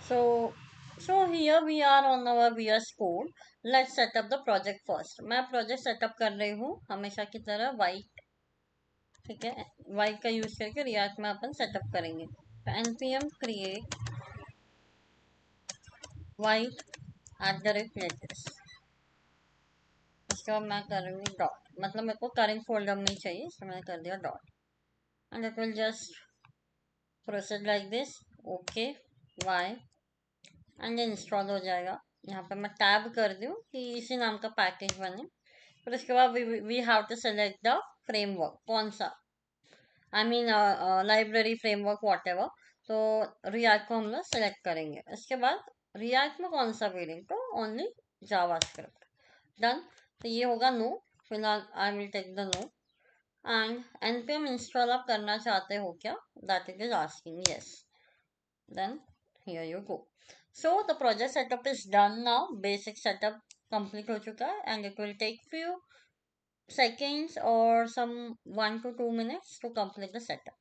So, so here we are on our VS Code. Let's set up the project first. मैं project setup कर रही हूँ हमेशा की तरह white, ठीक है, white का यूज करके React में अपन सेटअप करेंगे. तो npm create white @latest. इसके बाद मैं करूँगी डॉट, मतलब मेरे को करेंट फोल्डर में ही चाहिए, इसलिए मैंने कर दिया dot. And it will just process like this. Okay y and install हो जाएगा. यहाँ पे मैं टैब कर दूँ कि इसी नाम का पैकेज बने. फिर उसके बाद we have to select the framework, कौन सा, I mean library framework whatever. तो रिएक्ट को हम लोग सेलेक्ट करेंगे. इसके बाद रिएक्ट में कौन सा वेरिएंट, तो ओनली जावास्क्रिप्ट. डन. तो ये होगा नो. फिलहाल I will take the no. And npm install आप करना चाहते हो क्या, that it is asking yes. Then here you go. So the project setup is done now. Basic setup complete हो चुका है and it will take few seconds or some 1 to 2 minutes to complete the setup.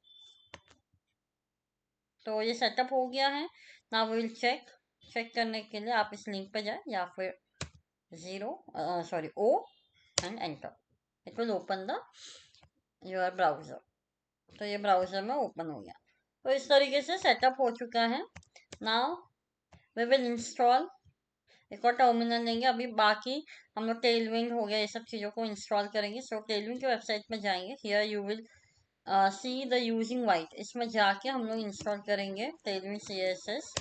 तो ये setup हो गया है. Now we will check करने के लिए आप इस लिंक पे जाए या फिर O and enter. It will open the your browser. तो ये ब्राउजर में ओपन हो गया. तो इस तरीके से सेटअप हो चुका है. Now we will install. एक और टर्मिनल लेंगे. अभी बाकी हम लोग टेलविंड हो गया, ये सब चीज़ों को इंस्टॉल करेंगे. सो टेलविंड की वेबसाइट में जाएंगे. Here you will see the using white. इसमें जाके हम लोग इंस्टॉल करेंगे टेलविंड CSS.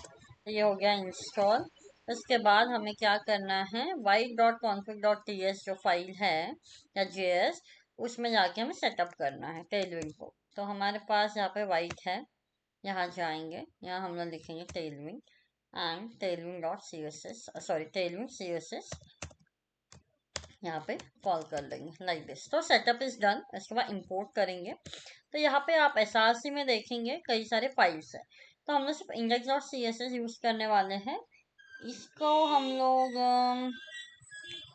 ये हो गया इंस्टॉल. इसके बाद हमें क्या करना है, white.config.ts जो फाइल है या JS, उसमें जाके हमें सेटअप करना है टेलविंड को. तो हमारे पास यहाँ पे वाइट है. यहाँ जाएंगे, यहाँ हम लोग लिखेंगे टेलविंड एंड tailwind css यहाँ पे कॉल कर लेंगे लाइक दिस. तो सेटअप इज डन. इसके बाद इंपोर्ट करेंगे. तो यहाँ पे आप SRC में देखेंगे कई सारे फाइल्स है. तो हम लोग सिर्फ index.css यूज करने वाले हैं. इसको हम लोग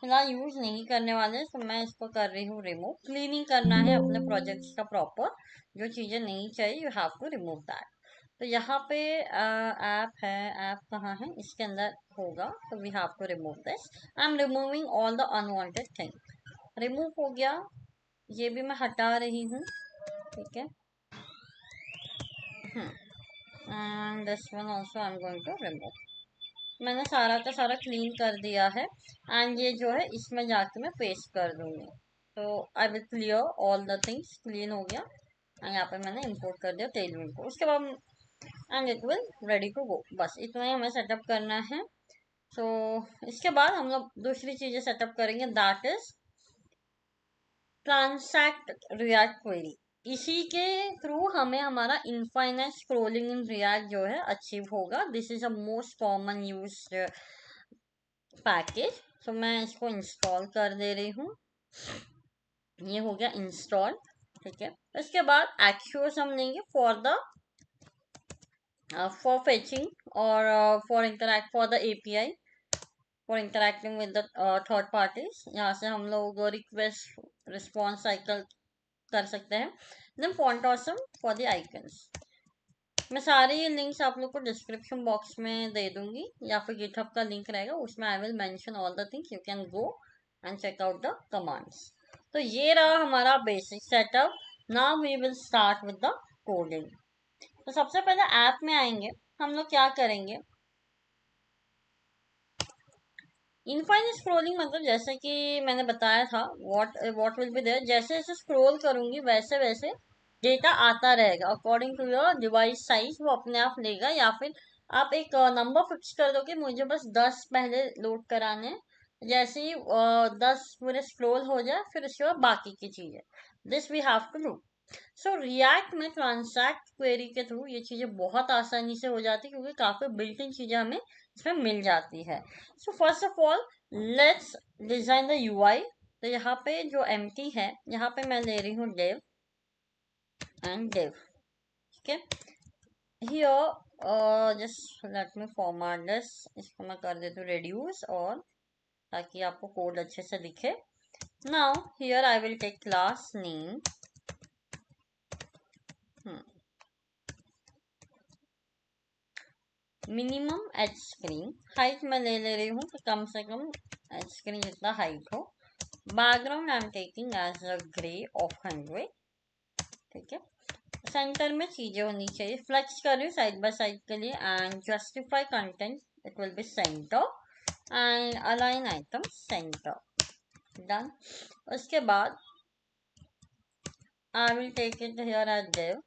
फिलहाल यूज नहीं करने वाले. तो मैं इसको कर रही हूँ रिमूव. क्लीनिंग करना है अपने प्रोजेक्ट्स का प्रॉपर. जो चीज़ें नहीं चाहिए you have to remove that. तो यहाँ पे ऐप है. ऐप कहाँ है, इसके अंदर होगा. तो we have to remove this. I am removing all the unwanted thing. Remove हो गया. ये भी मैं हटा रही हूँ, ठीक है. And this one also I am going to remove. मैंने सारा का सारा क्लीन कर दिया है. एंड ये जो है इसमें जाके मैं पेस्ट कर दूंगी. तो I will clear all the things. Clean हो गया. एंड यहाँ पे मैंने इंपोर्ट कर दिया टेलविंड को. उसके बाद and it will ready to go. बस इतना ही हमें सेटअप करना है. सो इसके बाद हम लोग दूसरी चीजें सेटअप करेंगे, that is transact react query. इसी के थ्रू हमें हमारा इनफाइनाइट स्क्रोलिंग इन रिएक्ट जो है अचीव होगा. This is a most common use package. तो मैं इसको इंस्टॉल कर दे रही हूँ. ये हो गया इंस्टॉल, ठीक है. इसके बाद एक्शुअस हम लेंगे for the for fetching or for interact for the API for interacting with the third parties. यहाँ से हम लोग रिक्वेस्ट रिस्पॉन्स साइकिल कर सकते हैं. Then Font Awesome for the icons. मैं सारे ये लिंक्स आप लोग को डिस्क्रिप्शन बॉक्स में दे दूंगी या फिर गिटहब का लिंक रहेगा, उसमें I will mention all the things. You can go and check out the commands. तो ये रहा हमारा basic setup. Now we will start with the coding. तो सबसे पहले ऐप में आएंगे. हम लोग क्या करेंगे, इनफाइनाइट स्क्रोलिंग मतलब जैसे कि मैंने बताया था व्हाट विल बी देयर. जैसे जैसे स्क्रोल करूंगी वैसे वैसे डेटा आता रहेगा according to your device size. वो अपने आप लेगा या फिर आप एक नंबर फिक्स कर दो कि मुझे बस 10 पहले लोड कराने हैं. जैसे ही 10 पूरे स्क्रोल हो जाए फिर उसके बाद बाकी की चीजें. This we have to do. So React में ट्रांसैक्ट क्वेरी के थ्रू ये चीज़ें बहुत आसानी से हो जाती है क्योंकि काफ़ी बिल्ट इन चीज़ें हमें इसमें मिल जाती है. So first of all let's design the UI. तो यहाँ पे जो एम्प्टी है यहाँ पे मैं ले रही हूँ dev एंड dev, ठीक है. Here just let me format this. इसको मैं कर देती हूँ reduce और ताकि आपको कोड अच्छे से दिखे. Now here I will take class name. Minimum h screen height में ले रही हूँ, तो कम से कम एच स्क्रीन जितना हाइट हो। Background I am taking as a grey of 100, ठीक है। सेंटर में चीजें होनी चाहिए, फ्लेक्स कर रही हूँ साइड बाय साइड के लिए, and justify content it will be centre and align item centre, done. उसके बाद I will take it here at div,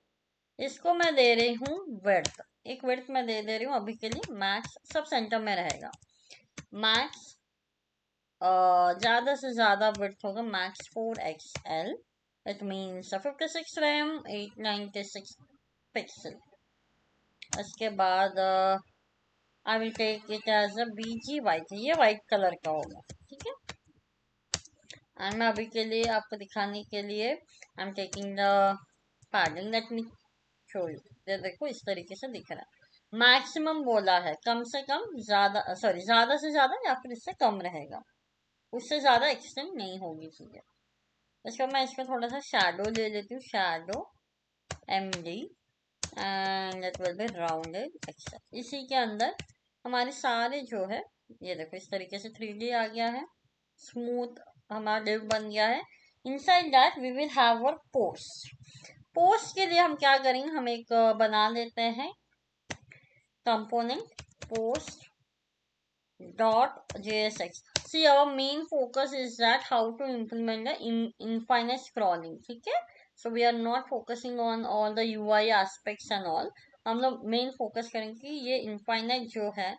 इसको मैं दे रही हूँ विड्थ, एक विड्थ मैं दे रही हूँ अभी के लिए मैक्स, सब सेंटर में रहेगा। मैक्स ज़्यादा से ज़्यादा विड्थ होगा max 4XL, it means 56 rem 896 pixel. उसके बाद I will take it as a BG white, ये वाइट कलर का होगा, ठीक है। एंड मैं अभी के लिए आपको दिखाने के लिए आई am taking the padding, let me show you. ये देखो इस तरीके से दिख रहा है। मैक्सिमम बोला है, कम से कम ज्यादा, सॉरी ज्यादा से ज्यादा या फिर इससे कम रहेगा, उससे ज्यादा एक्सटेंड नहीं होगी चीजें। इसको मैं इसको थोड़ा सा शैडो ले लेती हूँ, shadow MD and it will be rounded XL. इसी के अंदर हमारे सारे जो है, ये देखो इस तरीके से 3D आ गया है, स्मूथ हमारा डिव बन गया है। Inside that we will have our post. Post के लिए हम क्या करेंगे, हम एक बना लेते हैं component post dot JSX. See, our main focus is that how to implement the infinite scrolling, ठीक है। So we are not focusing on all the UI aspects and all, हम लोग मेन फोकस करेंगे कि ये इनफाइनाइट जो है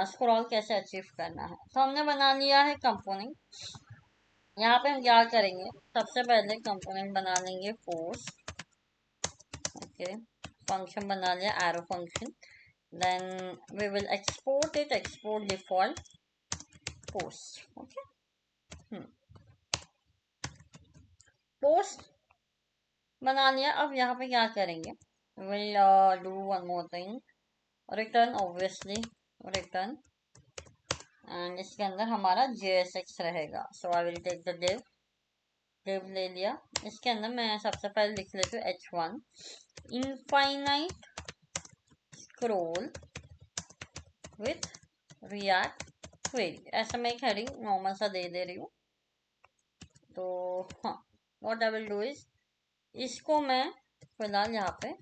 scroll कैसे अचीव करना है। तो हमने बना लिया है कंपोनेंट। यहाँ पे हम क्या करेंगे, सबसे पहले कंपोनेंट बना लेंगे पोस्ट, ओके। फंक्शन बना लिया arrow function, then we will export it, export default post, okay। post बना लिया। अब यहाँ पे क्या करेंगे, we'll do one more thing, return obviously, return, and इसके अंदर हमारा JSX रहेगा। so I will take the div ले लिया। इसके अंदर मैं सबसे पहले लिख लेती हूँ H1 infinite scroll with react query, ऐसा मैं एक हेडिंग नॉर्मल सा दे रही हूँ। तो हाँ, what I will do is, इसको मैं फिलहाल यहाँ पे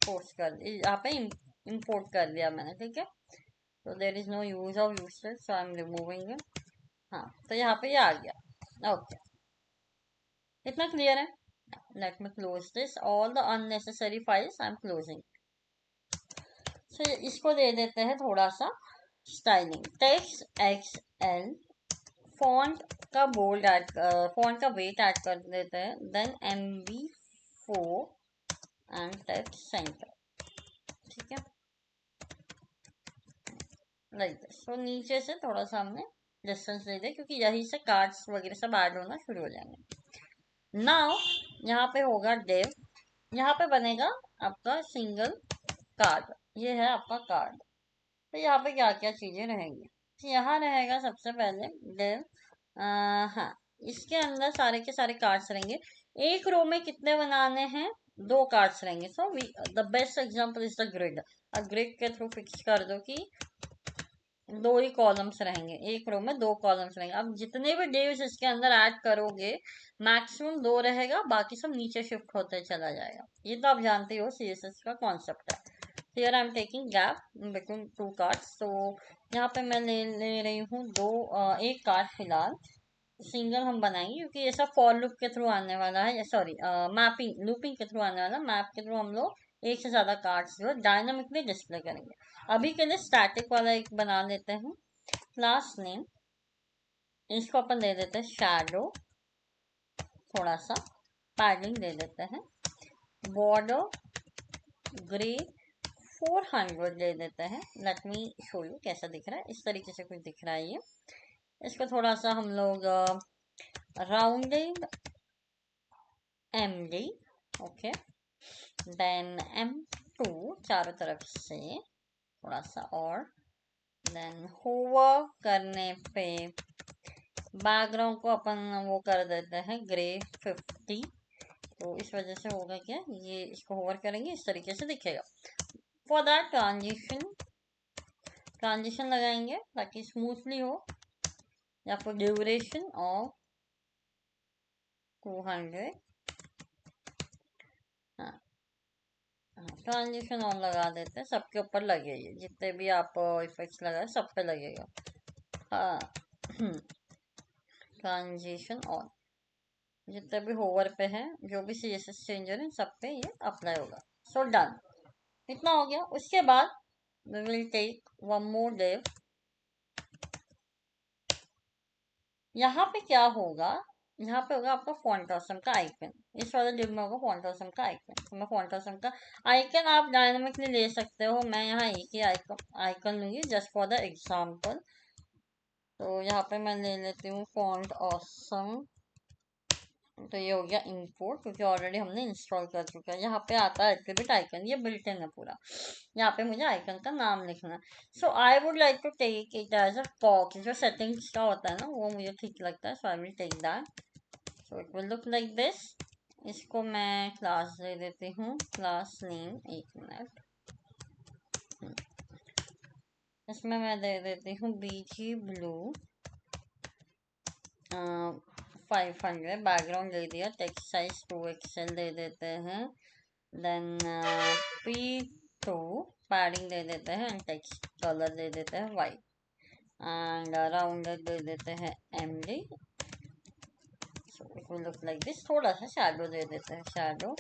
पोस्ट कर, यहाँ पे इंपोर्ट कर दिया मैंने, ठीक है। तो there is no use of usage, so I am removing it. हाँ, तो यहाँ पे ये आ गया, ओके। इतना क्लियर है। Let me close this, all the unnecessary files I am closing. So इसको दे देते हैं थोड़ा सा स्टाइलिंग, टेक्स्ट XL, फॉन्ट का बोल्ड ऐड, फॉन्ट का वेट ऐड कर देते हैं, then MB4 and text centre, ठीक है, लाइक दिस। तो नीचे से थोड़ा सा हमने डिस्टेंस दे दिया, क्योंकि यहीं से कार्ड्स वगैरह सब ऐड होना शुरू हो जाएंगे। नाउ यहाँ पे होगा डिव, यहाँ पे बनेगा आपका सिंगल कार्ड, ये है आपका कार्ड। तो यहाँ पे क्या क्या चीजें रहेंगी, तो यहाँ रहेगा सबसे पहले डिव, हाँ, इसके अंदर सारे के सारे कार्ड्स रहेंगे। एक रो में कितने बनाने हैं, 2 कार्ड्स रहेंगे। So the best example is the grid. अब ग्रिड के थ्रू फिक्स कर दो कि 2 ही कॉलम्स रहेंगे, एक रो में 2 कॉलम्स रहेंगे। अब जितने भी डिव्स इसके अंदर ऐड करोगे, मैक्सिमम 2 रहेगा, बाकी सब नीचे शिफ्ट होते चला जाएगा। ये तो आप जानते हो CSS का कॉन्सेप्ट है। Here I am taking gap between 2 cards, तो यहाँ पे मैं ले रही हूँ एक कार्ड फिलहाल, सिंगल हम बनाएंगे, क्योंकि ये सब फॉर लूप के थ्रू आने वाला है, सॉरी मैपिंग लूपिंग के थ्रू आने वाला, मैप के थ्रू हम लोग एक से ज्यादा कार्ड्स जो डायनामिकली डिस्प्ले करेंगे। अभी के लिए स्टैटिक वाला एक बना लेते हैं, क्लास नेम, इसको अपन दे देते हैं शैडो, थोड़ा सा पैडिंग दे देते हैं, बॉर्डर ग्रे 400 दे देते हैं। लेट मी शो यू कैसा दिख रहा है, इस तरीके से कुछ दिख रहा है ये। इसको थोड़ा सा हम लोग rounded MD, okay, then M2 चारों तरफ से थोड़ा सा, और देन होवर करने पे बैकग्राउंड को अपन वो कर देते हैं ग्रे 50। तो इस वजह से होगा क्या, ये इसको होवर करेंगे इस तरीके से दिखेगा। फॉर दैट ट्रांजिशन ट्रांजिशन लगाएंगे ताकि स्मूथली हो, या फिर ड्यूरेशन ऑफ 200। हाँ, ट्रांजिशन ऑन लगा देते हैं, सबके ऊपर लगेगी, जितने भी आप इफेक्ट्स लगाए सब पे लगेगा। हाँ, ट्रांजिशन ऑन जितने भी होवर पे हैं, जो भी CSS चेंजर है सब पे ये अप्लाई होगा। सो डन, इतना हो गया। उसके बाद we will take one more div। यहाँ पे क्या होगा, यहाँ पे होगा आपका फॉन्ट ऑसम का आइकन। इस वाले डिव में होगा फॉन्ट ऑसम का आइकन। तो मैं फॉन्ट ऑसम का आइकन आप डायनामिकली ले सकते हो, मैं यहाँ एक ही आइकन लूंगी जस्ट फॉर द एग्जाम्पल। तो यहाँ पे मैं ले लेती हूँ फॉन्ट ऑसम। तो ये हो गया इंपोर्ट, क्योंकि ऑलरेडी हमने इंस्टॉल कर चुका है। यहाँ पे आता है एट्रीब्यूट आइकन, ये बिल्ट इन है पूरा। यहाँ पे मुझे आइकन का नाम लिखना है। So I would like to take it as a box, जो सेटिंग्स का होता है ना, वो मुझे ठीक लगता है। So I will take that. So it will look like this. इसको मैं क्लास दे देती हूँ, क्लास नेम, एक मिनट। इसमें मैं दे देती हूँ BG ब्लू 500। बैकग्राउंड दे दिया, टेक्स्ट साइज 2XL दे देते हैं। देन P2 पैडिंग दे देते हैं, एंड टेक्स्ट कलर दे देते हैं वाइट, एंड राउंडेड दे देते हैं MD। So it will look like this. थोड़ा सा शैडो दे देते हैं, शैडो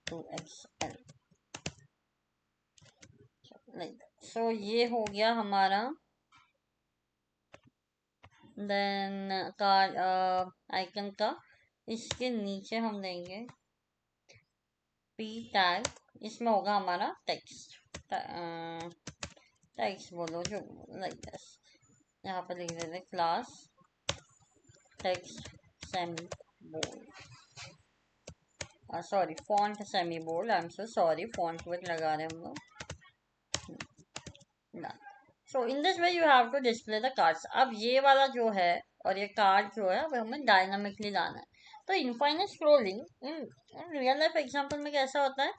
2XL लाइक। सो ये हो गया हमारा। देन कार्ड आइकन का इसके नीचे हम देंगे P टैग। इसमें होगा हमारा टेक्स्ट, टेक्स्ट बोलो जो लाइक दिस। यहाँ पर लिख देते class text semi bold, sorry font semi bold, I am so sorry, font word लगा रहे हैं हम लोग। So in this way you have to display the cards. अब ये वाला जो है और ये कार्ड जो है, वो हमें डायनामिकली लाना है। तो infinite scrolling real life example में कैसा होता है,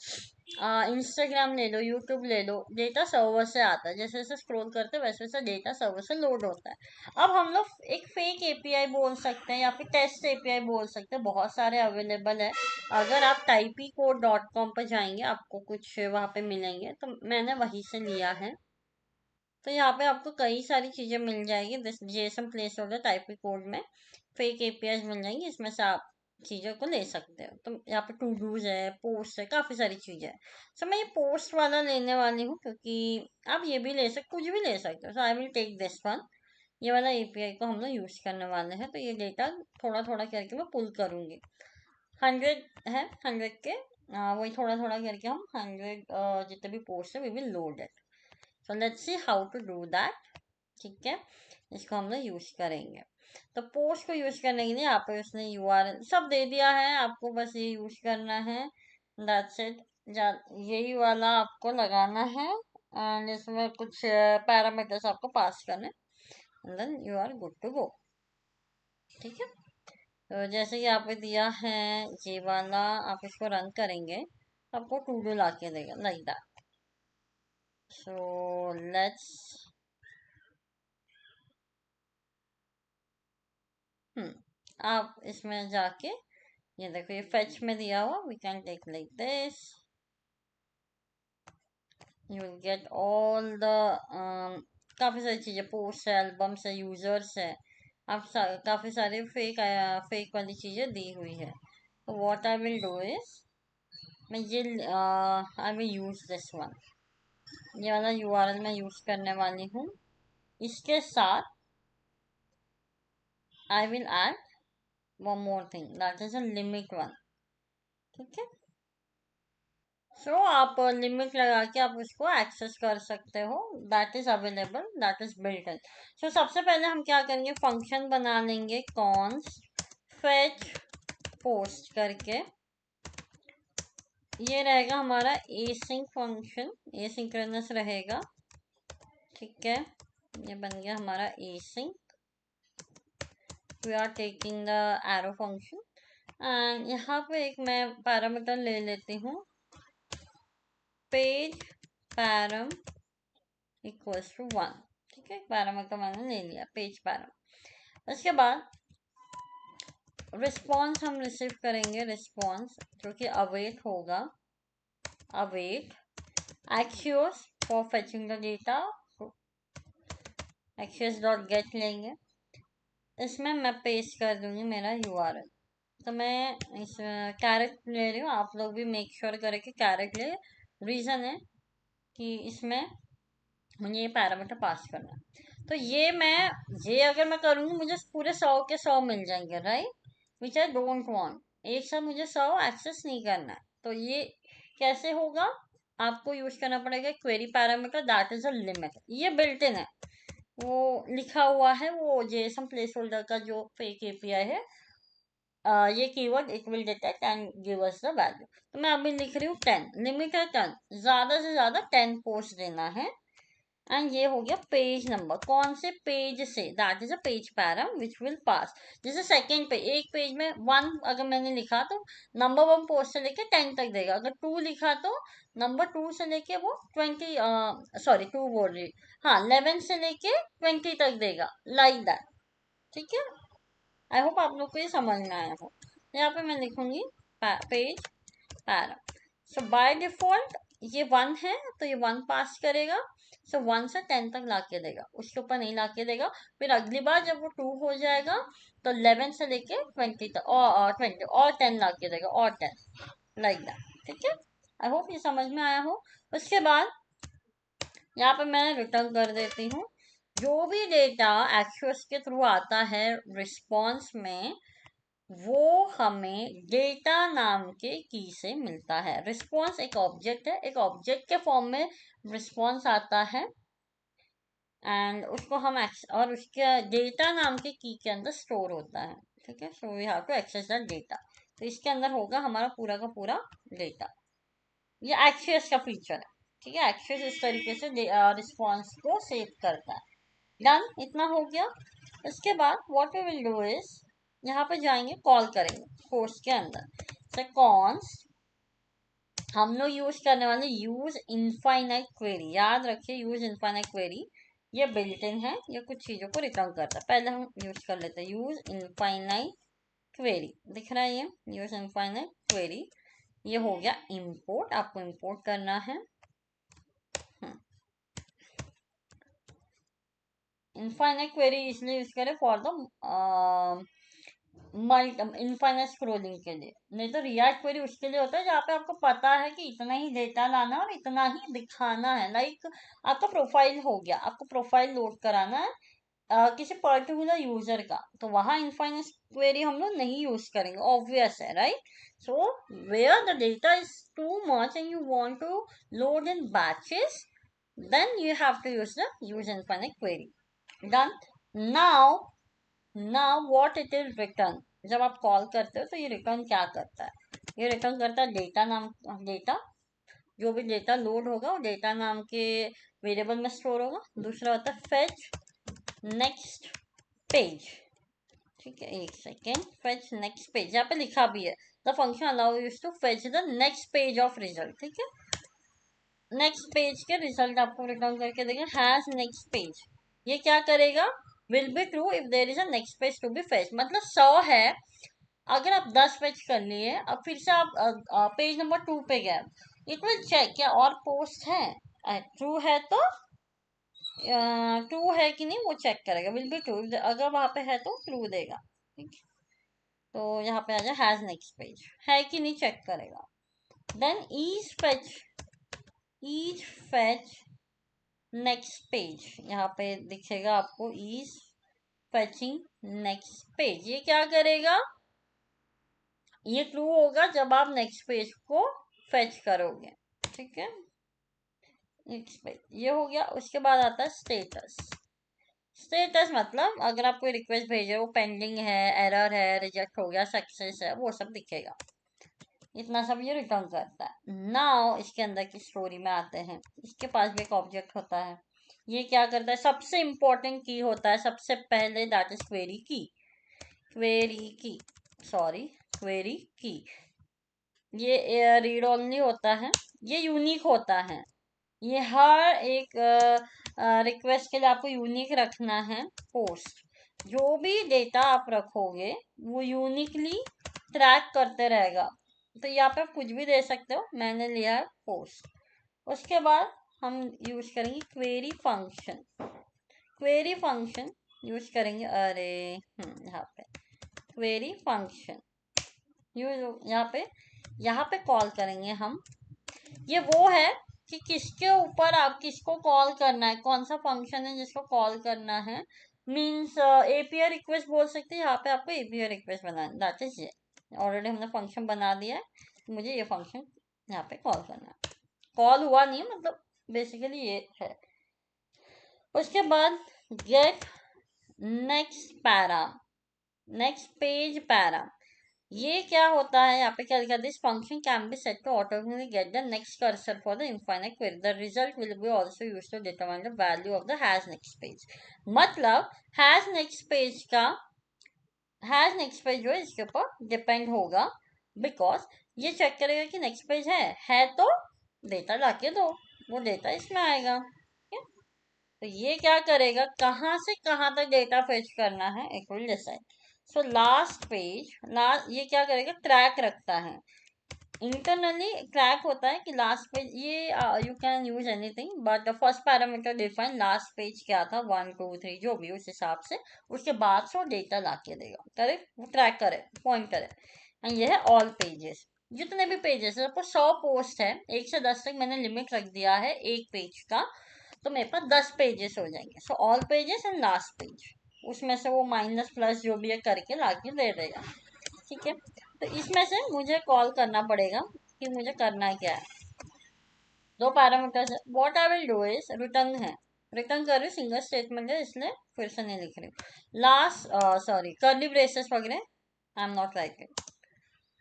इंस्टाग्राम ले लो, यूट्यूब ले लो, डेटा सर्वर से आता है। जैसे जैसे स्क्रॉल करते हैं वैसे वैसे डेटा सर्वर से लोड होता है। अब हम लोग एक फेक API बोल सकते हैं, या फिर टेस्ट API बोल सकते हैं, बहुत सारे अवेलेबल है। अगर आप typecode.com पर जाएंगे आपको कुछ वहाँ पे मिलेंगे, तो मैंने वहीं से लिया है। तो यहाँ पे आपको कई सारी चीजें मिल जाएगी। JSON place holder typing code में फेक APIs मिल जाएंगी, इसमें से आप चीजों को ले सकते हो। तो यहाँ पे टू डूज है, पोस्ट है, काफी सारी चीजें हैं। सो मैं ये पोस्ट वाला लेने वाली हूँ, क्योंकि आप ये भी ले सकते, कुछ भी ले सकते हो। So I will take this one. ये वाला API को हम लोग यूज करने वाले हैं। तो ये डेटा थोड़ा थोड़ा करके मैं पुल करूंगी। 100 है, 100 के वही थोड़ा थोड़ा करके हम 100 जितने भी पोस्ट है we will load it. So let's see how to do that. ठीक है, इसको हम लोग यूज करेंगे। तो पोस्ट को यूज करने के लिए यहाँ पे उसने URL सब दे दिया है, आपको बस ये यूज करना है। That's it. यही वाला आपको लगाना है, एंड इसमें कुछ पैरामीटर्स आपको पास करने, and then you are good to go. ठीक है, तो जैसे कि आपने दिया है ये वाला, आप इसको रन करेंगे, आपको टू डू ला के देगा लाइक दैट। सो लेट्स आप इसमें जाके ये देखो, ये फेच में दिया हुआ, we can take like this. You will get all the काफी सारी चीजें, पोस्ट है, एल्बम्स है, यूजर्स है, आप काफी सारे फेक वाली चीजें दी हुई है। तो what I will do is, मैं ये I will use this one. ये वाला URL मैं यूज करने वाली हूँ। इसके साथ I will add one more thing, that is a limit one. ठीक है, सो आप लिमिट लगा के आप उसको एक्सेस कर सकते हो। That is available, that is built in. So सबसे पहले हम क्या करेंगे, फंक्शन बना लेंगे कॉन्स्ट फेच पोस्ट करके। ये रहेगा हमारा एसिंक फंक्शन, एसिंक्रोनस रहेगा। ठीक है, ये बन गया हमारा async. We are taking the arrow function, and यहाँ पे एक मैं पैरामीटर ले लेती हूँ, पेज पैरम इक्वल्स टू 1। ठीक है, पैरामीटर मैंने ले लिया, पेज पैरामीटर। उसके बाद रिस्पॉन्स हम रिसीव करेंगे, रिस्पॉन्स जो कि अवेट होगा, await Axios for fetching the data, Axios dot gate लेंगे, इसमें मैं पेस्ट कर दूंगी मेरा यूआरएल। तो मैं इस कैरेट ले रही हूँ, आप लोग भी मेक श्योर करें कि कैरेट ले। रीज़न है कि इसमें मुझे ये पैरामीटर पास करना है। तो ये अगर मैं करूँगी मुझे पूरे 100 के 100 मिल जाएंगे, right, which I don't want. एक साथ मुझे 100 एक्सेस नहीं करना है। तो ये कैसे होगा, आपको यूज करना पड़ेगा query parameter that is a limit. ये बिल्ट इन है, वो लिखा हुआ है, वो जेएसएम प्लेस होल्डर का जो फेक एपीआई है। ये keyword it will detect and give us the value. तो मैं अभी लिख रही हूँ 10, लिमिट है 10, ज्यादा से ज्यादा 10 पोस्ट देना है। एंड ये हो गया पेज नंबर, कौन से पेज से, that is a page param which will pass. जैसे सेकेंड पे, एक पेज में 1 अगर मैंने लिखा तो नंबर 1 पोस्ट से लेके 10 तक देगा। अगर 2 लिखा तो नंबर 2 से लेके वो 20, सॉरी 2 बोल रही, हाँ 11 से लेके 20 तक देगा, लाइक दैट। ठीक है, आई होप आप लोग को ये समझ में आया हो। यहाँ पे मैं लिखूंगी page param. So by default ये 1 है तो ये 1 पास करेगा। सो 1 से 10 तक ला के देगा, उसके ऊपर नहीं ला के देगा। फिर अगली बार जब वो 2 हो जाएगा तो 11 से लेके 20 तक और 20 और 10 ला के देगा, और 10, लाइक दैट। ठीक है, आई होप ये समझ में आया हो। उसके बाद यहाँ पे मैं रिटर्न कर देती हूँ जो भी डेटा एक्सेस के थ्रू आता है रिस्पॉन्स में, वो हमें डेटा नाम के की से मिलता है। रिस्पॉन्स एक ऑब्जेक्ट है, एक ऑब्जेक्ट के फॉर्म में रिस्पॉन्स आता है एंड उसको हम और उसके डेटा नाम के की के अंदर स्टोर होता है। ठीक है, so we have to access the data. तो इसके अंदर होगा हमारा पूरा का पूरा डेटा। ये एक्सेस का फीचर है। ठीक है, एक्सेस इस तरीके से रिस्पॉन्स को सेव करता है। डन, इतना हो गया। इसके बाद what we will do is, यहाँ पे जाएंगे, कॉल करेंगे कोर्स के अंदर से कॉन्स, हम लोग यूज करने वाले यूज इनफाइनाइट क्वेरी। याद रखिए यूज इनफाइनाइट क्वेरी ये बिल्ट इन है, ये कुछ चीजों को रिटर्न करता है। पहले हम यूज कर लेते हैं यूज इनफाइनाइट क्वेरी, दिख रहा है ये यूज इनफाइनाइट क्वेरी। ये हो गया इंपोर्ट, आपको इंपोर्ट करना है। इनफाइनाइट क्वेरी इसलिए यूज करें फॉर द इनफाइनाइट स्क्रोलिंग के लिए। नहीं तो रिएक्ट क्वेरी उसके लिए होता है जहाँ पे आपको पता है कि इतना ही डेटा लाना और इतना ही दिखाना है। लाइक आपका प्रोफाइल हो गया, आपको प्रोफाइल लोड कराना है किसी पर्टिकुलर यूजर का, तो वहां इनफाइनाइट क्वेरी हम लोग नहीं यूज करेंगे, ऑब्वियस है, right. So where the data is too much and you want to load in batches, then you have to use the use infinite query. Done. Now what it will return, जब आप call करते हो तो ये return क्या करता है, ये रिटर्न करता है डेटा नाम, डेटा जो भी डेटा लोड होगा वो डेटा नाम के वेरिएबल में स्टोर होगा। दूसरा होता है फेच नेक्स्ट पेज। ठीक है, एक सेकेंड, फेच नेक्स्ट पेज, यहाँ पे लिखा भी है the function allow use to fetch the next page of result. ठीक है, नेक्स्ट पेज के रिजल्ट आपको रिटर्न करके देगा हैज नेक्स्ट पेज। ये क्या करेगा, will be true if there is a next page to be fetch. मतलब 100 है, अगर आप 10 पेज कर लिए, अब फिर से आप पेज नंबर 2 पे गए, इट विल चेक क्या और पोस्ट है, ट्रू है तो ट्रू है कि नहीं वो चेक करेगा, विल बी ट्रू, अगर वहां पे है तो ट्रू देगा। ठीक, तो यहाँ पे आ जाए हैज नेक्स्ट पेज, है कि नहीं चेक करेगा। Then each fetch next page, यहाँ पे दिखेगा आपको ईज फेचिंग नेक्स्ट पेज। ये क्या करेगा, ये ट्रू होगा जब आप नेक्स्ट पेज को फेच करोगे। ठीक है, नेक्स्ट पेज ये हो गया। उसके बाद आता है स्टेटस। स्टेटस मतलब अगर आप कोई रिक्वेस्ट भेजे वो पेंडिंग है, एरर है, रिजेक्ट हो गया, सक्सेस है, वो सब दिखेगा। इतना सब ये रिटर्न करता है। नाउ इसके अंदर की स्टोरी में आते हैं, इसके पास भी एक ऑब्जेक्ट होता है। ये क्या करता है, सबसे इंपॉर्टेंट की होता है सबसे पहले, दैट इज क्वेरी की। क्वेरी की, सॉरी क्वेरी की, ये रीड ओनली होता है, ये यूनिक होता है। ये हर एक रिक्वेस्ट के लिए आपको यूनिक रखना है पोस्ट। जो भी डेटा आप रखोगे वो यूनिकली ट्रैक करते रहेगा। तो यहाँ पे आप कुछ भी दे सकते हो, मैंने लिया है पोस्ट। उसके बाद हम यूज करेंगे query function. Query function use करेंगे, अरे यहाँ पे क्वेरी फंक्शन यूज, यहाँ पे कॉल करेंगे हम। ये वो है कि किसके ऊपर आप किसको कॉल करना है, कौन सा फंक्शन है जिसको कॉल करना है। मीन्स एपीआई रिक्वेस्ट बोल सकते हैं, यहाँ पे आपको API request banana, that is ये। ऑलरेडी हमने फंक्शन बना दिया है, तो मुझे ये फंक्शन यहाँ पे कॉल करना है। कॉल हुआ नहीं है, मतलब बेसिकली ये है। उसके बाद get next para, next page para. ये क्या होता है, यहाँ पे क्या लिखा, this function can be set to automatically get the next cursor for the infinite query, the result will be also used to determine the value of the has next page. मतलब has next page का, has next page जो है इसके ऊपर depend होगा, because ये check करेगा कि नेक्स्ट पेज है तो डेटा लाके दो, वो डेटा इसमें आएगा। तो ये क्या करेगा, कहाँ से कहाँ तक डेटा फेच करना है, it will decide. So last page, last ये क्या करेगा, ट्रैक रखता है इंटरनली। ट्रैक होता है कि लास्ट पेज, ये you can use anything, but the first parameter define last page क्या था, 1 2 3 जो भी, उस हिसाब से उसके बाद से डेटा ला के देगा, करेक्ट, वो ट्रैक करे, पॉइंट करे। एंड ये है ऑल पेजेस, जितने भी पेजेस है। सपोज 100 पोस्ट है, 1 से 10 तक मैंने लिमिट रख दिया है एक पेज का, तो मेरे पास 10 पेजेस हो जाएंगे। So all pages and last page, उसमें से वो माइनस प्लस जो भी है करके लाके दे देगा, ठीक है। तो इसमें से मुझे कॉल करना पड़ेगा कि मुझे करना क्या है। दो पैरामीटर्स है, what I will do is return है, रिटर्न कर रही हूँ, सिंगल स्टेटमेंट है इसलिए फिर से नहीं लिख रही हूँ। लास्ट सॉरी कर्ली ब्रेसेस वगैरह आई एम नॉट राइटिंग।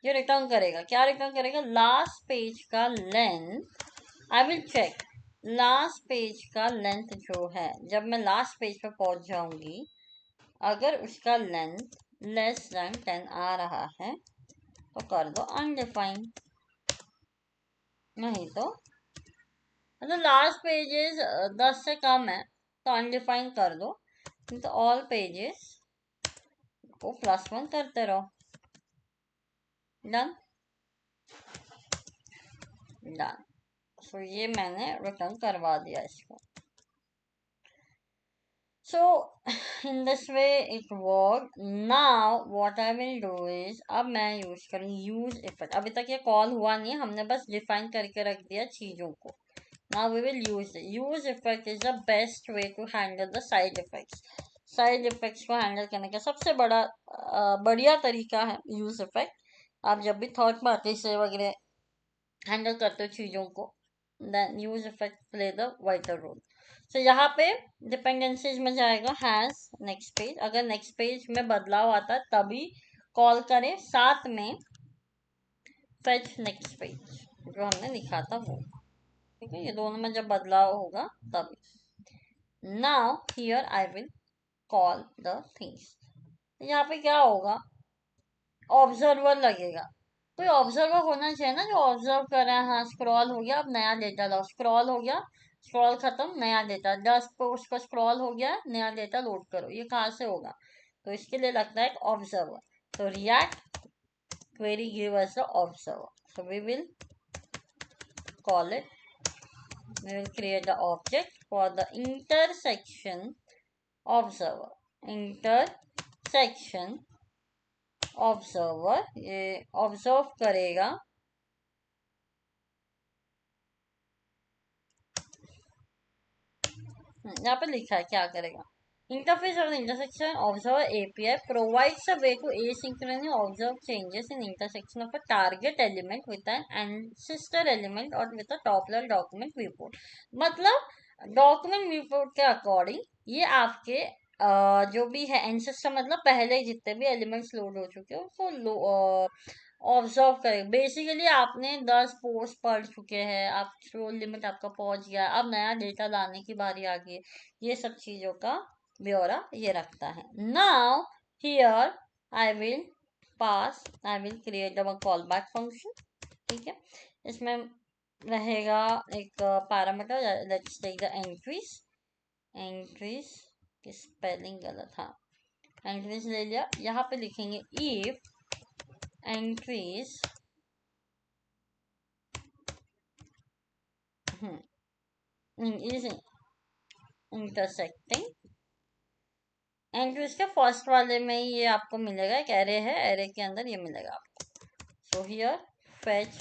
ये रिटर्न करेगा, क्या रिटर्न करेगा, लास्ट पेज का length. I will check last page का लेंथ जो है, जब मैं लास्ट पेज पे पहुंच जाऊंगी, अगर उसका लेंथ लेस देन 10 आ रहा है तो कर दो अनडिफाइंड, नहीं तो मतलब लास्ट पेजेस 10 से कम है तो अनडिफाइंड कर दो, नहीं तो ऑल पेजेस को +1 करते रहो। Done done. सो ये मैंने रिटर्न करवा दिया इसको। So in this way it worked. Now what I will do is, अब मैं यूज करूँगी यूज इफेक्ट। अभी तक ये कॉल हुआ नहीं, हमने बस डिफाइन करके रख दिया चीजों को। Now we will use it. Use effect is the best way to handle the side effects. Side effects को हैंडल करने का सबसे बढ़िया तरीका है यूज इफेक्ट। आप जब भी थर्ड पार्टी से वगैरह हैंडल करते हो चीजों को, then use effect play the vital role. So यहाँ पे डिपेंडेंसीज में जाएगा हैज नेक्स्ट पेज, अगर नेक्स्ट पेज में बदलाव आता है तभी कॉल करें, साथ में फेच नेक्स्ट पेज जो हमने लिखा था वो, ठीक है। ये दोनों में जब बदलाव होगा तभी। Now here I will call the things. यहाँ पे क्या होगा, ऑब्जर्वर लगेगा, कोई ऑब्जर्वर होना चाहिए ना जो ऑब्जर्व कर रहा है। हाँ स्क्रॉल हो गया, अब नया डेटा लाओ, स्क्रॉल हो गया, स्क्रॉल खत्म, नया डेटा, 10 पोस्ट का स्क्रॉल हो गया, नया डेटा लोड करो, ये कहाँ से होगा, तो इसके लिए लगता है एक ऑब्जर्वर। तो react query give us the observer, so we will call it, we will create the object for the intersection observer, intersection observer, ये ऑब्जर्व करेगा, यहाँ पे लिखा है क्या करेगा, interface of the intersection observer API provides a way to asynchronously observe changes in intersection of a target element with an ancestor element और with a top level document viewport. मतलब डॉक्यूमेंट व्यूपोर्ट के according ये आपके जो भी है ancestor, मतलब पहले जितने भी एलिमेंट्स लोड हो चुके हैं उसको ऑब्जर्व करें। बेसिकली आपने 10 पोस्ट पढ़ चुके हैं, आप स्क्रोल लिमिट आपका पहुंच गया, अब नया डेटा लाने की बारी आ गई है, ये सब चीजों का ब्यौरा ये रखता है। Now here I will pass, I will create a callback function, ठीक है। इसमें रहेगा एक parameter, let's take the entries. Entries की स्पेलिंग गलत, हाँ, एंट्रीज ले लिया। यहाँ पे लिखेंगे if entries is intersecting. Entries के फर्स्ट वाले में ही ये आपको मिलेगा, एक एरे है, एरे के अंदर ये मिलेगा आपको। So here fetch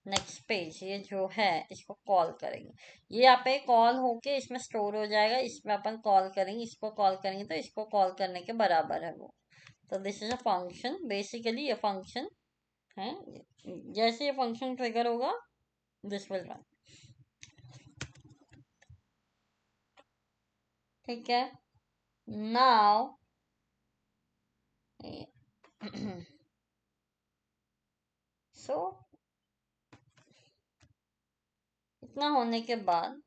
next page, ये जो है इसको कॉल करेंगे। ये यहाँ पे कॉल होके इसमें स्टोर हो जाएगा, इसमें अपन कॉल करेंगे, इसको कॉल करेंगे तो इसको कॉल करने के बराबर है वो। तो this is a function, basically ये फंक्शन है। जैसे ये फंक्शन ट्रिगर होगा दिस विल रन। ठीक है, नाउ सो इतना होने के बाद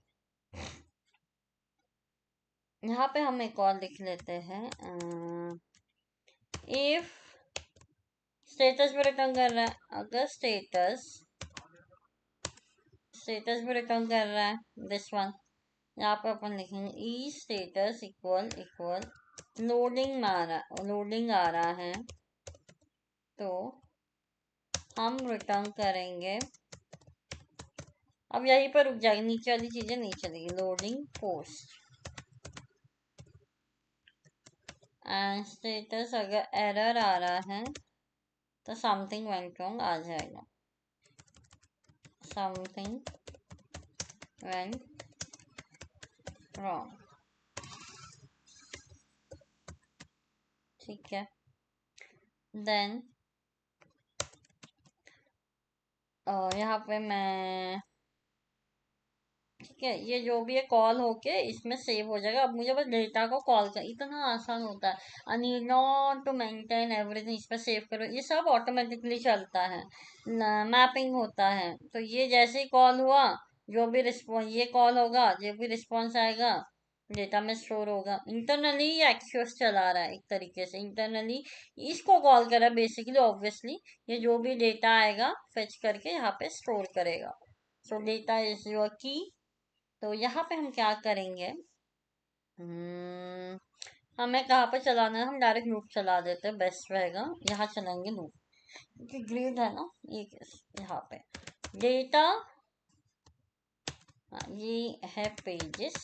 यहाँ पे हम एक और लिख लेते हैं, इफ स्टेटस भी रिटर्न कर रहा है, अगर स्टेटस भी रिटर्न कर रहा है दिस वन, यहाँ पे अपन लिखेंगे ई स्टेटस इक्वल इक्वल लोडिंग आ रहा है, तो हम रिटर्न करेंगे। अब यहीं पर रुक जाएगी, नीचे वाली चीजें नहीं चलेगी। लोडिंग पोस्ट एंड स्टेटस अगर एरर आ रहा है तो समथिंग वेंट रॉन्ग आ जाएगा, समथिंग वेंट रॉन्ग। ठीक है, देन यहाँ पे मैं, ठीक है, ये जो भी है कॉल होके इसमें सेव हो जाएगा। अब मुझे बस डेटा को कॉल कर, इतना आसान होता है। I need not to maintain everything, इस पर सेव करो, ये सब ऑटोमेटिकली चलता है, मैपिंग होता है। तो ये जैसे ही कॉल हुआ, जो भी रिस्पॉन्स, ये कॉल होगा, जो भी रिस्पॉन्स आएगा डेटा में स्टोर होगा। इंटरनली ये एक्सेस चला रहा है, एक तरीके से इंटरनली इसको कॉल कर रहा है बेसिकली। ऑब्वियसली ये जो भी डेटा आएगा फेच करके यहाँ पे स्टोर करेगा। सो डेटा इज योर की। तो यहाँ पे हम क्या करेंगे, हमें कहाँ पे चलाना है, हम डायरेक्ट लूप चला देते हैं, बेस्ट रहेगा। यहाँ चलाएंगे लूप, क्योंकि ग्रिड है ना ये। यहाँ पे डेटा, ये है पेजेस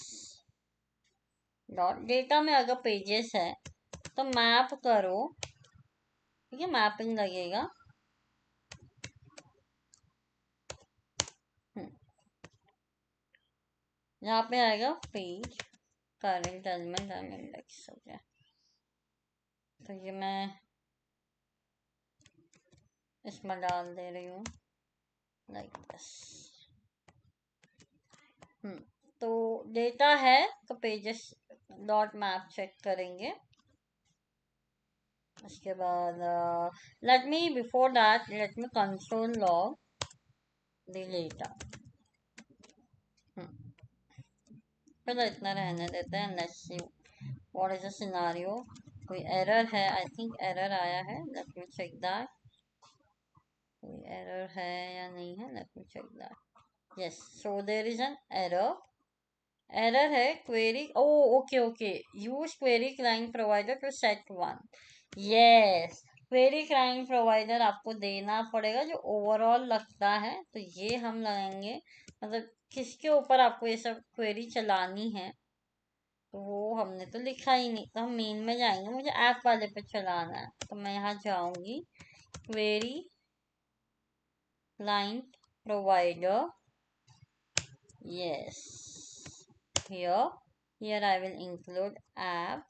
डॉट, डेटा में अगर पेजेस है तो मैप करो, ठीक है, मैपिंग लगेगा। यहाँ पे आएगा page current element and index हो गया। तो ये मैं इसमें डाल दे रही हूँ लाइक दिस। तो डेटा है तो पेजेस डॉट मैप चेक करेंगे। उसके बाद let me before that let me console log the data. चलो इतना रहने देते हैं, let's see what is the scenario. कोई एरर है, आई थिंक एरर आया है, लेट मी चेक दैट। कोई एरर है या नहीं है, let me check that. Yes, so there is an error. Error है query, oh okay okay, use query client provider to set one. Yes, query client provider आपको देना पड़ेगा जो ओवरऑल लगता है। तो ये हम लगाएंगे, मतलब किसके ऊपर आपको ये सब क्वेरी चलानी है, तो वो हमने तो लिखा ही नहीं। तो हम मेन में जाएंगे, मुझे ऐप वाले पे चलाना है, तो मैं यहाँ जाऊंगी query client provider. Yes, here I will include app,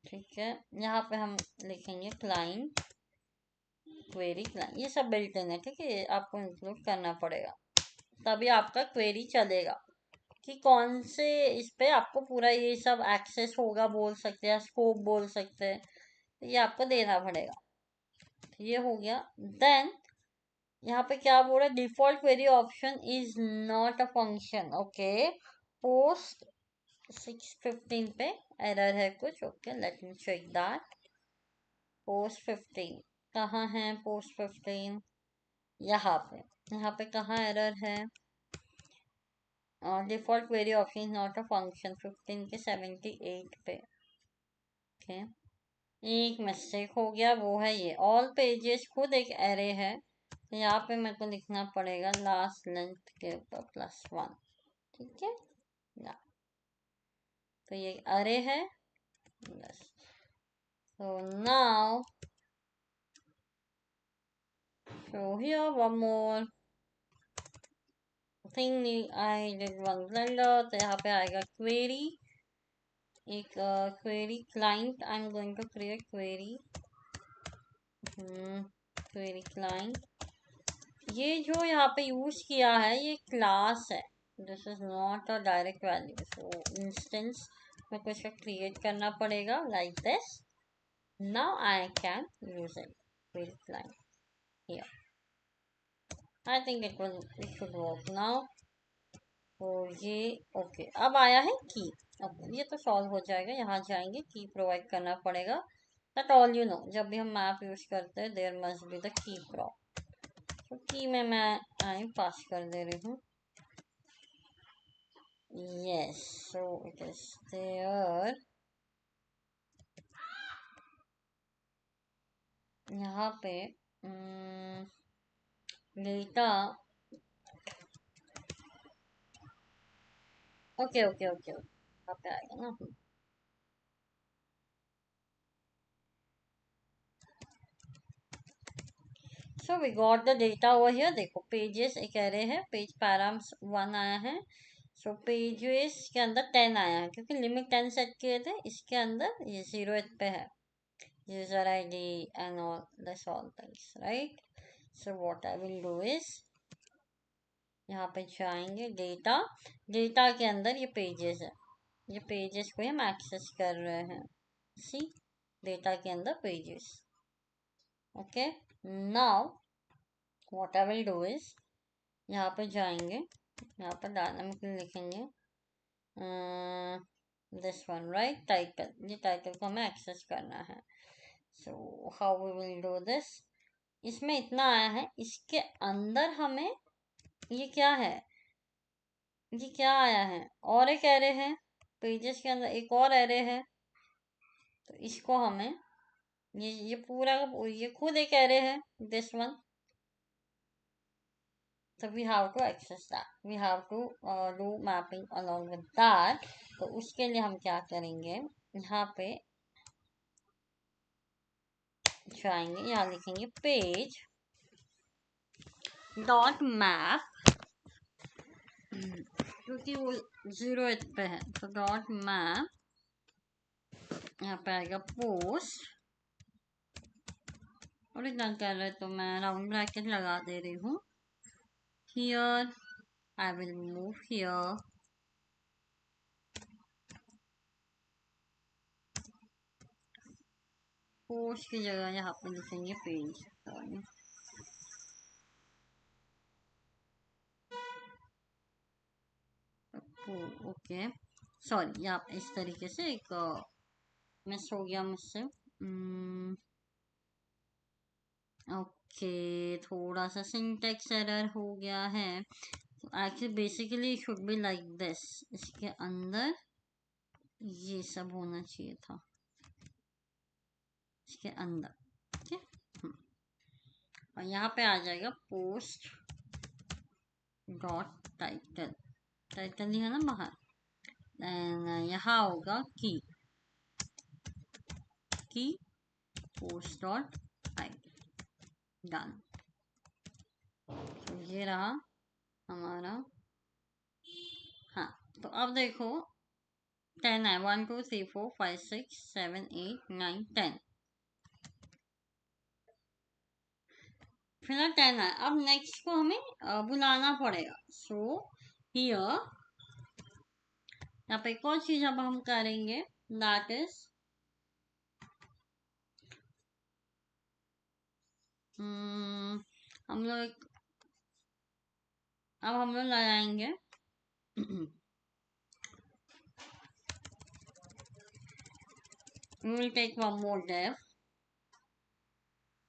ठीक है। यहाँ पे हम लिखेंगे क्लाइंट क्वेरी क्लाइंट, ये सब बिल्ट इन है, ठीक है, आपको इंक्लूड करना पड़ेगा, तभी आपका क्वेरी चलेगा। कि कौन से इस पे आपको पूरा ये सब एक्सेस होगा बोल सकते हैं, स्कोप बोल सकते हैं, तो ये आपको देना पड़ेगा। तो ये हो गया। देन यहाँ पे क्या बोल रहा है, default query option is not a function. Okay, post 6:15 पे एरर है कुछ। Okay, let me check that. Post 15 कहाँ है? पोस्ट 15 यहाँ पे, यहाँ पे कहाँ एरर है? Default query epsilon naught a function 15 के 78 पे। ओके, एक मिस्टेक हो गया, वो है ये ऑल पेजेस खुद एक एरे है, तो यहाँ पे मेरे को लिखना पड़ेगा लास्ट लेंथ के ऊपर +1। ठीक है ना, तो ये अरे है बस। so now so here one more thing I did one blender, तो यहाँ पे आएगा क्वेरी, एक query client. I am going to create query, query client. ये जो यहाँ पे यूज किया है ये क्लास है, this is not a direct value. So instance में कुछ क्रिएट करना पड़ेगा like this. Now I can use it, query client here. I think it should work now. तो ये ओके, अब आया है की। ओके, ये तो सॉल्व हो जाएगा। यहाँ जाएंगे, की प्रोवाइड करना पड़ेगा। दैट ऑल यू नो, जब भी हम मैप यूज करते हैं there must be the key prop. तो की में मैं आई पास कर दे रही हूँ। Yes, so it is there. यहाँ पे डेटा, ओके ओके ओके, यहाँ पे आएगा ना। So we got the data over here. देखो पेजेस एक एरे है, पेज पैराम्स 1 आया है। सो पेजेस के अंदर 10 आया है, क्योंकि लिमिट 10 सेट किए थे। इसके अंदर ये 0 पे है, user ID and all this all things, right. So what I will do is, यहाँ पे जाएंगे डेटा, डेटा के अंदर ये पेजेस है, ये पेजेस को हम एक्सेस कर रहे हैं। सी, डेटा के अंदर pages. Okay, now what I will do is, यहाँ पे जाएंगे, यहाँ पर डायनामिकली लिखेंगे दिस वन, राइट, टाइटल। ये टाइटल को हमें एक्सेस करना है। So how we will do this, इसमें इतना आया है, इसके अंदर हमें ये क्या है, ये क्या आया है, और एक एरे है, पेजेस के अंदर एक और एरे है। तो इसको हमें ये पूरा ये खुद एक एरे है, this one. So we have to access that. We have to do mapping along with that. तो उसके लिए हम क्या करेंगे, यहाँ पे जाएंगे, यहाँ लिखेंगे पेज डॉट मैप, क्योंकि वो 0 पे है, तो डॉट मैप, यहाँ पे आएगा पोस्ट। और इतना कर रहे तो मैं राउंड ब्रैकेट लगा दे रही हूँ। Here I will move here, post की जगह यहाँ पे लिखेंगे पेज। ओके, सॉरी, यहाँ पे इस तरीके से एक मिस हो गया मुझसे। ओके, थोड़ा सा सिंटेक्स एरर हो गया है। Actually basically should be like this, इसके अंदर ये सब होना चाहिए था, इसके अंदर। ठीक है, और यहाँ पे आ जाएगा पोस्ट डॉट टाइटल, टाइटल ही है ना बाहर। देन यहाँ होगा की पोस्ट डॉट आईडी, डन। तो ये रहा हमारा। हाँ, तो अब देखो 10 है, 1 2 3 4 5 6 7 8 9 10, फिलहाल 10 है। अब नेक्स्ट को हमें बुलाना पड़ेगा। सो हियर, यहाँ पे एक और चीज अब हम करेंगे, दैट इज हम लोग अब हम लोग लगाएंगे we will take one more def,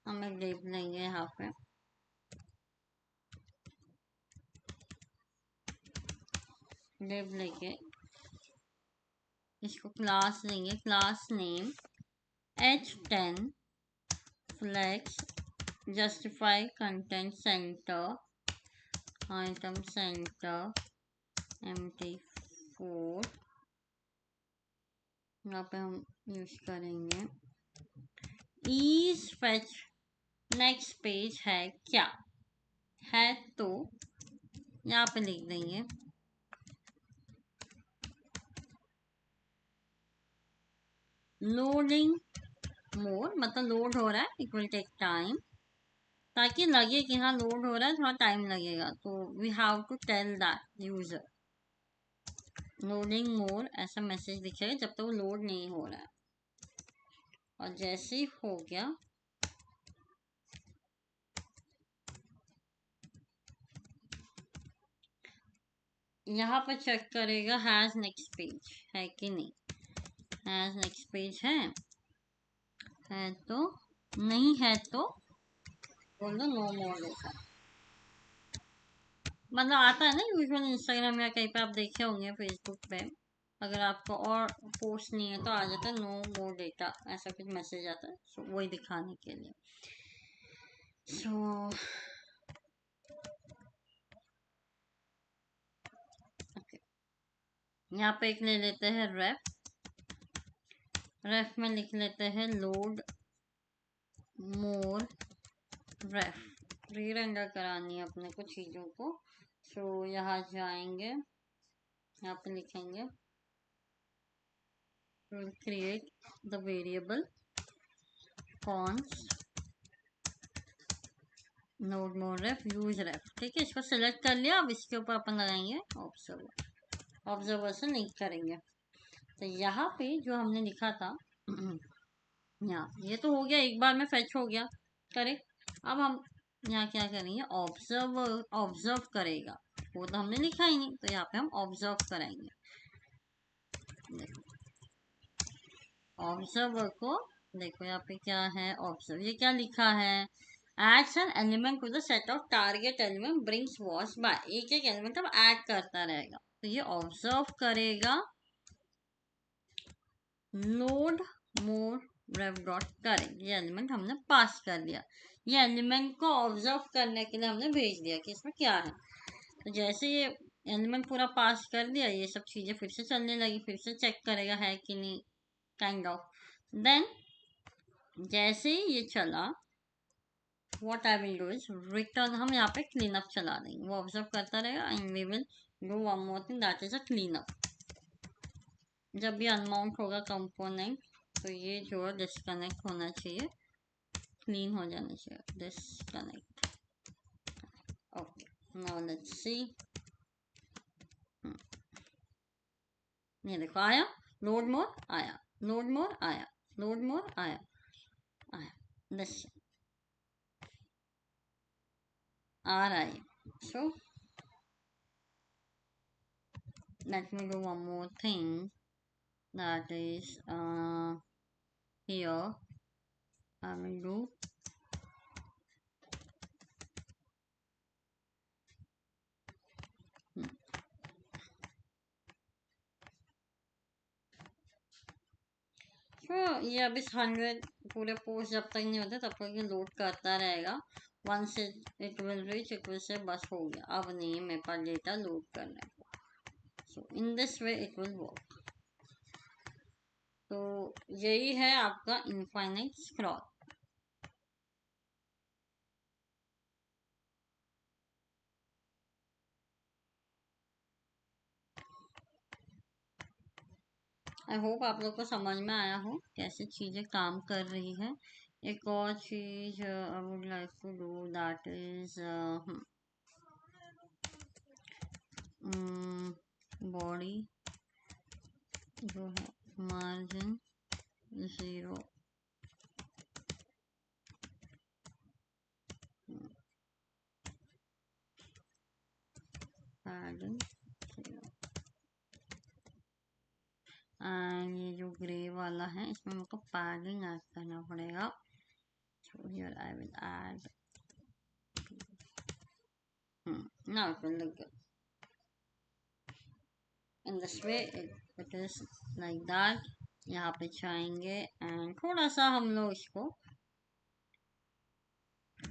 हम एक डिव लेंगे यहाँ पे, डिव लेके इसको क्लास लेंगे, class name h10 flex justify content center item center mt4, यहाँ पे हम यूज करेंगे इज फेच नेक्स्ट पेज है क्या है, तो यहाँ पे लिख देंगे लोडिंग मोर, मतलब लोड हो रहा है, इट विल टेक टाइम, ताकि लगे कि हाँ लोड हो रहा है, थोड़ा टाइम लगेगा, तो we have to tell that user loading more, ऐसा मैसेज दिखेगा जब तक वो लोड नहीं हो रहा है। और जैसे ही हो गया यहाँ पर चेक करेगा हैज नेक्स्ट पेज है कि नहीं, हैज नेक्स्ट पेज है तो, नहीं है तो बोल दो नो मोर जैसा, मतलब आता है ना यूजुअल इंस्टाग्राम या कहीं पे आप देखे होंगे, फेसबुक पे अगर आपको और पोस्ट नहीं है तो आ जाता है नो मोर डेटा, ऐसा कुछ मैसेज आता है, सो वही दिखाने के लिए। सो यहाँ पे एक ले लेते हैं रेफ, रेफ में लिख लेते हैं लोड मोर रेफ, री रेंडर करानी है अपने को चीज़ों को। सो यहाँ जाएंगे, यहाँ पे लिखेंगे we'll create the variable const node more ref use ref, ठीक है, इसको सेलेक्ट कर लिया। अब इसके ऊपर अपन लगाएंगे ऑब्जर्वर, ऑब्जर्वर से लिंक करेंगे। तो यहाँ पे जो हमने लिखा था यहाँ, ये तो हो गया, एक बार में फेच हो गया करेक्ट। अब हम यहाँ क्या करेंगे, ऑब्जर्व करेगा, वो तो हमने लिखा ही नहीं, तो यहाँ पे हम ऑब्जर्व कराएंगे। ऑब्जर्वर को देखो यहाँ पे क्या है, ऑब्जर्व, ये क्या लिखा है, adds an element to the set of target element brings was by, एक एक एलिमेंट अब ऐड करता रहेगा, तो ये ऑब्जर्व करेगा लोड मोर रेफ डॉट करेंट, ये एलिमेंट हमने पास कर दिया, ये एलिमेंट को ऑब्जर्व करने के लिए हमने भेज दिया कि इसमें क्या है। तो जैसे ये एलिमेंट पूरा पास कर दिया, ये सब चीज़ें फिर से चलने लगी, फिर से चेक करेगा है कि नहीं, काइंड ऑफ। देन जैसे ही ये चला, what I will do is return, हम यहाँ पे क्लीन अप चला देंगे, वो ऑब्जर्व करता रहेगा and we will do one more thing that is a clean up. जब भी अनमाउंट होगा कंपोनेंट, तो ये जो है डिस्कनेक्ट होना चाहिए, क्लीन हो जाना चाहिए, disconnect. Okay, now let's see, ये देखो आया, लोड मोर आया, लोड मोर आया, लोड मोर आया, आया, दिस आ रहा है। सो let me do one more thing, that is here I will do ये अभी 100 पूरे पोस्ट जब तक नहीं होते तब तक ये लोड करता रहेगा, once it will reach it will say बस हो गया, अब नहीं है मेरे पास डेटा लोड करने को। So in this way it will work. तो यही है आपका इनफाइनाइट स्क्रॉल। आई होप आप लोग को समझ में आया हो कैसे चीज़ें काम कर रही है। एक और चीज़ I would like to do, that is body जो है मार्जिन 0, पैडिंग 0, एंड ये जो ग्रे वाला है इसमें हमको पैडिंग ऐड करना पड़ेगा So here I will add. Now it will look good. In this way it is like that. यहाँ पे चाहेंगे एंड थोड़ा सा हम लोग इसको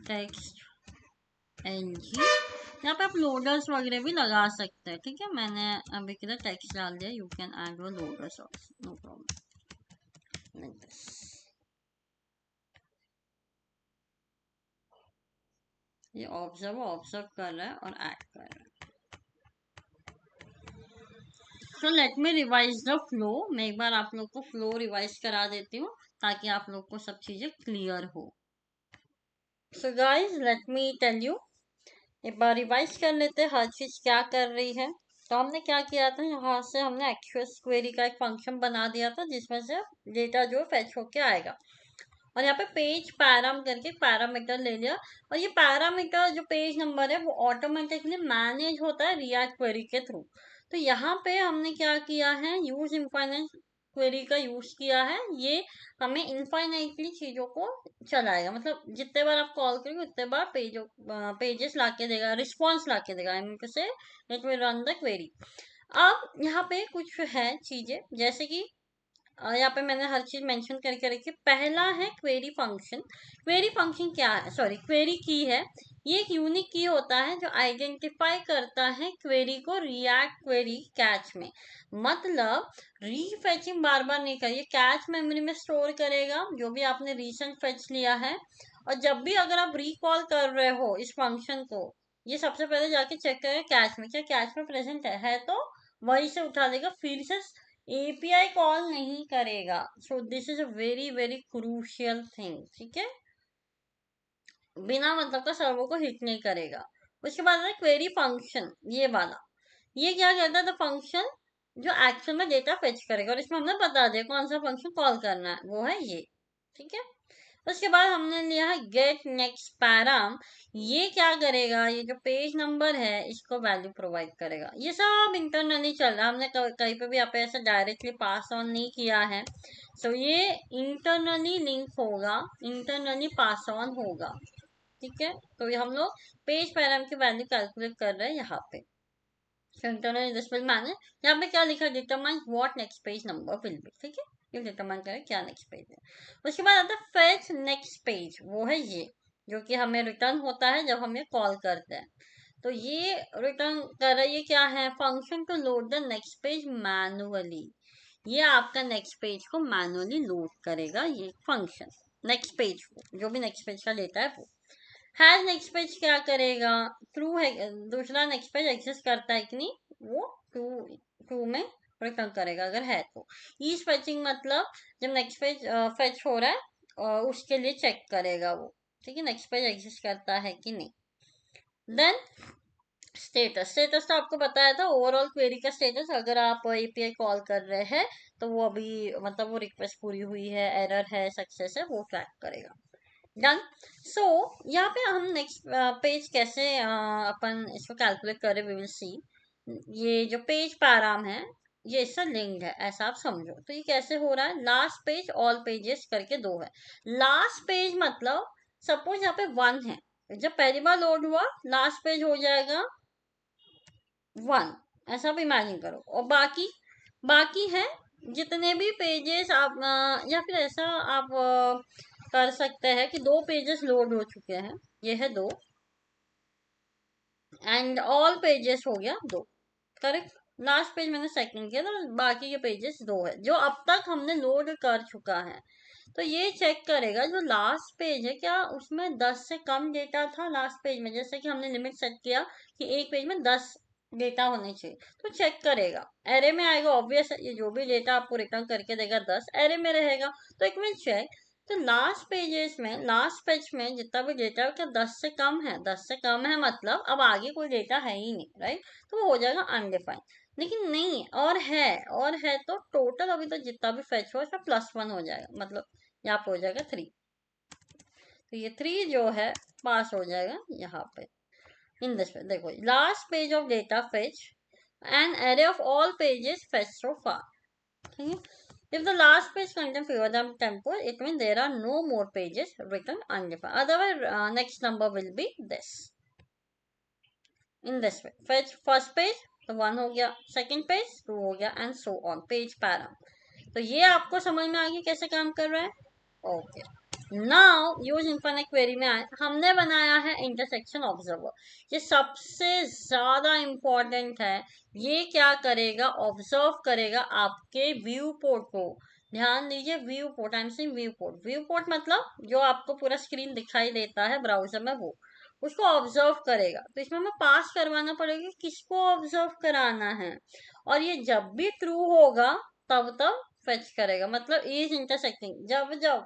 टेक्स्ट ng, यहाँ पे आप लोडर्स वगैरह भी लगा सकते हैं, ठीक है। मैंने अभी के लिए टेक्स्ट डाल दिया, यू कैन ऐड वो loaders also, no problem. Like this ये ऑब्जर्व कर रहा है और ऐड कर रहा है। So let me revise the flow. मैं एक बार आप लोग को फ्लो रिवाइज करा देती हूँ ताकि आप लोग को सब चीजें क्लियर हो। So guys let me tell you, एक बार रिवाइज कर लेते हैं हर चीज क्या कर रही है। तो हमने क्या किया था, यहाँ से हमने एक्सेस क्वेरी का एक फंक्शन बना दिया था जिसमें से डेटा जो फेच होके आएगा, और यहाँ पे पेज पैराम करके पैरामीटर ले लिया, और ये पैरामीटर जो पेज नंबर है वो ऑटोमेटिकली मैनेज होता है रिएक्ट क्वेरी के थ्रू। तो यहाँ पे हमने क्या किया है, यूज इनफाइनाइट क्वेरी का यूज किया है। ये हमें इनफाइनाइटली चीजों को चलाएगा, मतलब जितने बार आप कॉल करोगे उतने बार पेजेस लाके देगा, रिस्पॉन्स लाके देगा, से it will run the query. अब यहाँ पे कुछ है चीजें, जैसे कि यहाँ पे मैंने हर चीज मेंशन करके रखी। पहला है क्वेरी फंक्शन। क्वेरी फंक्शन क्या है, सॉरी क्वेरी की है। ये एक यूनिक की होता है जो आइडेंटिफाई करता है क्वेरी को रिएक्ट क्वेरी कैच में। मतलब रीफेचिंग बार बार नहीं करिए, कैच मेमोरी में स्टोर करेगा जो भी आपने रिसेंट फेच लिया है, और जब भी अगर आप रिकॉल कर रहे हो इस फंक्शन को, ये सबसे पहले जाके चेक करेगा कैच में, क्या कैच में प्रेजेंट है तो वही से उठा लेगा, फिर से एपीआई कॉल नहीं करेगा। So this is a very very crucial thing, ठीक है। बिना मतलब का सर्वर को हिट नहीं करेगा। उसके बाद है क्वेरी फंक्शन, ये वाला। ये क्या करता है, द फंक्शन जो एक्चुअल में डेटा फेच करेगा, और इसमें हमने बता दिया कौन सा फंक्शन कॉल करना है, वो है ये, ठीक है। उसके बाद हमने लिया है गेट नेक्स्ट पैराम। ये क्या करेगा, ये जो पेज नंबर है इसको वैल्यू प्रोवाइड करेगा। ये सब इंटरनली चल रहा है, हमने कहीं पे भी यहाँ पे ऐसा डायरेक्टली पास ऑन नहीं किया है। सो ये इंटरनली लिंक होगा, इंटरनली पास ऑन होगा, ठीक है। तो ये हम लोग पेज पैराम की वैल्यू कैलकुलेट कर रहे हैं यहाँ पे। इंटरनली दिस विल मैनेज, यहाँ पे क्या लिखा, determine what next page number will be, ठीक है। ये डिटरमाइन करें क्या नेक्स्ट पेज है। उसके बाद आता है फेच नेक्स्ट पेज, वो है ये जो कि हमें रिटर्न होता है जब हम ये कॉल करते हैं। तो ये रिटर्न कर रहा है, ये क्या है, function to load the next page manually. ये आपका नेक्स्ट पेज को मैनुअली लोड करेगा, ये फंक्शन नेक्स्ट पेज को, जो भी नेक्स्ट पेज का लेता है वो। हैज नेक्स्ट पेज क्या करेगा, ट्रू है, दूसरा नेक्स्ट पेज एग्जिस्ट करता है कि नहीं, वो ट्रू ट्रू में रिटर्न करेगा अगर है तो। ईज फेचिंग मतलब जब नेक्स्ट पेज फेच हो रहा है उसके लिए चेक करेगा वो, ठीक है, नेक्स्ट पेज एग्जिस्ट करता है कि नहीं। देन स्टेटस, स्टेटस तो आपको बताया था, ओवरऑल क्वेरी का स्टेटस। अगर आप एपीआई कॉल कर रहे हैं तो वो अभी मतलब वो रिक्वेस्ट पूरी हुई है, एरर है, सक्सेस है, वो ट्रैक करेगा। डन। सो यहाँ पे हम नेक्स्ट पेज कैसे अपन इसको कैलकुलेट करें, वी विल सी। ये जो पेज पैराम है ये इससे लिंक्ड है, ऐसा आप समझो। तो ये कैसे हो रहा है, लास्ट पेज ऑल पेजेस करके दो है। लास्ट पेज मतलब सपोज यहाँ पे 1 है, जब पहली बार लोड हुआ लास्ट पेज हो जाएगा 1, ऐसा भी इमेजिन करो। और बाकी बाकी है जितने भी पेजेस आप या फिर ऐसा आप कर सकते हैं कि 2 पेजेस लोड हो चुके हैं, ये है 2, एंड ऑल पेजेस हो गया 2, करेक्ट। लास्ट पेज मैंने सेकंड किया, तो बाकी के पेजेस 2 है जो अब तक हमने लोड कर चुका है। तो ये चेक करेगा जो लास्ट पेज है क्या उसमें 10 से कम डेटा था लास्ट पेज में, जैसे कि हमने लिमिट सेट किया कि एक पेज में 10 डेटा होने चाहिए, तो चेक करेगा। एरे में आएगा, ऑब्वियस है, ये जो भी डेटा आपको रिटर्न करके देगा 10 एरे में रहेगा, तो एक मिनट चेक। तो लास्ट पेजेस में, लास्ट पेज में जितना भी डेटा है क्या 10 से कम है, 10 से कम है मतलब अब आगे कोई डेटा है ही नहीं, राइट। तो वो हो जाएगा अनडिफाइंड। लेकिन नहीं, और है तो टोटल अभी तक जितना भी फेच हुआ उसका +1 हो जाएगा, मतलब यहाँ पे हो जाएगा 3। तो ये 3 जो है पास हो जाएगा यहाँ पे इन दिस पे। देखो last page of data fetch an array of all pages fetch so far, ठीक है। If the last page contains fewer than 10 posts, it means there are no more pages written undefined. Otherwise, next number will be this. In this way, fetch first page तो 1 हो गया, second page 2 हो गया, and so on page para. तो ये आपको समझ में आ गया कैसे काम कर रहा है. Okay, now use infinite query में आए, हमने बनाया है इंटरसेक्शन ऑब्जर्वर. ये सबसे ज्यादा इंपॉर्टेंट है. ये क्या करेगा, ऑब्जर्व करेगा आपके व्यू पोर्ट को. ध्यान दीजिए, view port, I am saying view port. View port मतलब जो आपको पूरा स्क्रीन दिखाई देता है ब्राउजर में, वो उसको ऑब्जर्व करेगा. तो इसमें हमें पास करवाना पड़ेगा किसको ऑब्जर्व कराना है. और ये जब भी ट्रू होगा तब तब फेच करेगा. मतलब इज इंटरसेक्टिंग, जब जब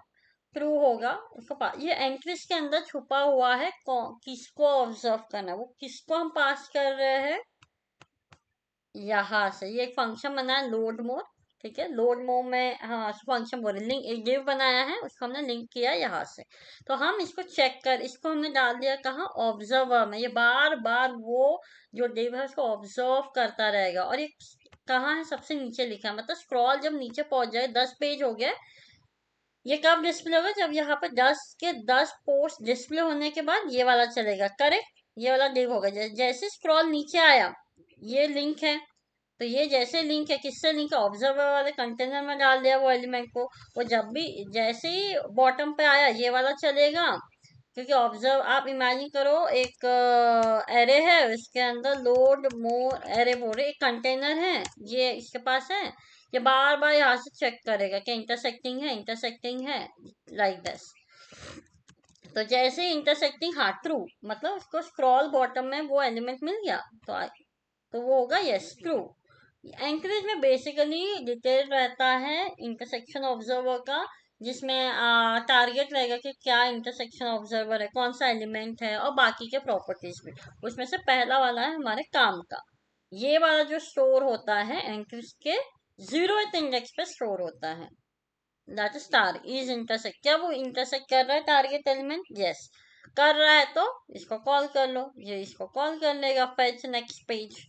ट्रू होगा उसको पास. ये एंट्रीज के अंदर छुपा हुआ है किसको ऑब्जर्व करना, वो किसको हम पास कर रहे हैं यहाँ से. ये एक फंक्शन बना है लोड मोर. ठीक है, लोड मोर में हाँ फंक्शन बोल रहे, लिंक एक डिव बनाया है, उसको हमने लिंक किया यहाँ से. तो हम इसको चेक कर, इसको हमने डाल दिया कहाँ, ऑब्जर्वर में. ये बार बार वो जो डिव है उसको ऑब्जर्व करता रहेगा. और ये कहाँ है, सबसे नीचे लिखा है. मतलब स्क्रॉल जब नीचे पहुंच जाए, 10 पेज हो गया, ये कब डिस्प्ले होगा, जब यहाँ पर 10 के 10 पोस्ट डिस्प्ले होने के बाद ये वाला चलेगा. करेक्ट, ये वाला डिव होगा. जैसे स्क्रॉल नीचे आया, ये लिंक है, तो ये जैसे लिंक है, किससे लिंक है, ऑब्जर्वर वाले कंटेनर में डाल दिया वो एलिमेंट को. वो जब भी जैसे ही बॉटम पे आया ये वाला चलेगा. क्योंकि ऑब्जर्व, आप इमेजिन करो एक एरे है, उसके अंदर लोड मोर एरे बोल रहे, एक कंटेनर है, ये इसके पास है. ये बार बार यहाँ से चेक करेगा कि इंटरसेक्टिंग है, इंटरसेक्टिंग है, लाइक दिस. तो जैसे इंटरसेक्टिंग, हाँ ट्रू, मतलब उसको स्क्रॉल बॉटम में वो एलिमेंट मिल गया, तो वो होगा यस ट्रू. एंकरेज में बेसिकली डिटेल रहता है इंटरसेक्शन ऑब्जर्वर का, जिसमें टारगेट रहेगा कि क्या इंटरसेक्शन ऑब्जर्वर है, कौन सा एलिमेंट है, और बाकी के प्रॉपर्टीज भी. उसमें से पहला वाला है हमारे काम का. ये वाला जो स्टोर होता है एंकरेज के 0th इंडेक्स पे स्टोर होता है. That star is intersect. क्या वो इंटरसेक्ट कर रहा है टारगेट एलिमेंट, यस कर रहा है, तो इसको कॉल कर लो. ये इसको कॉल कर लेगा, फेच नेक्स्ट पेज.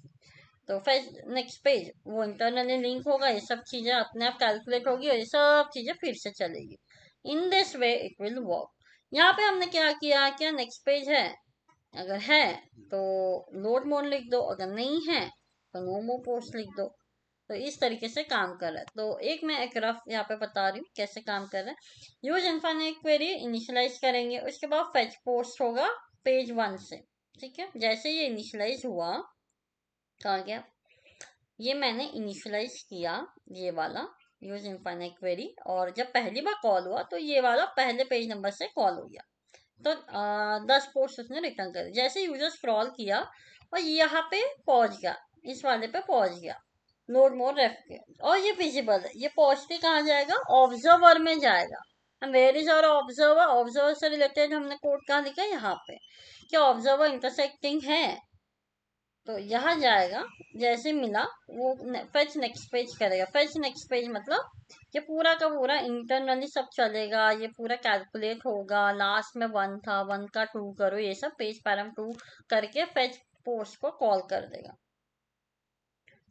तो फेच नेक्स्ट पेज वो इंटरनली लिंक होगा, ये सब चीजें अपने आप कैलकुलेट होगी, और ये सब चीजें फिर से चलेगी. इन this way it will work. यहाँ पे हमने क्या किया, क्या नेक्स्ट पेज है, अगर है तो लोड मोड लिख दो, अगर नहीं है तो नो मोर पोस्ट लिख दो. तो इस तरीके से काम कर रहा है. तो एक मैं एक रफ यहाँ पे बता रही हूँ कैसे काम कर रहा है. यूज इनफिनिट क्वेरी इनिशियलाइज करेंगे, उसके बाद फेच पोस्ट होगा पेज 1 से. ठीक है, जैसे ये इनिशियलाइज हुआ, कहा गया, ये मैंने इनिशियलाइज किया, ये वाला यूज इनफिनिट क्वेरी. और जब पहली बार कॉल हुआ तो ये वाला पहले पेज नंबर से कॉल हो गया. तो 10 पोस्ट उसने रिटर्न कर दी. जैसे यूजर स्क्रॉल किया और यहाँ पे पहुंच गया, इस वाले पे पहुंच गया, लोड मोर रेफ के, और ये विजिबल है. ये पहुंचते कहाँ जाएगा, ऑब्जर्वर में जाएगा. हम वेयर इज और ऑब्जर्वर, ऑब्जर्वर से रिलेटेड हमने कोड कहाँ लिखा है, यहाँ पे. क्या ऑब्जर्वर इंटरसेक्टिंग है, तो यहाँ जाएगा. जैसे मिला वो फेच नेक्स्ट पेज करेगा. फेच नेक्स्ट पेज मतलब ये पूरा का पूरा इंटरनली सब चलेगा, ये पूरा कैलकुलेट होगा. लास्ट में 1 था, 1 का 2 करो, ये सब पेज पैरम 2 करके फेच पोस्ट को कॉल कर देगा.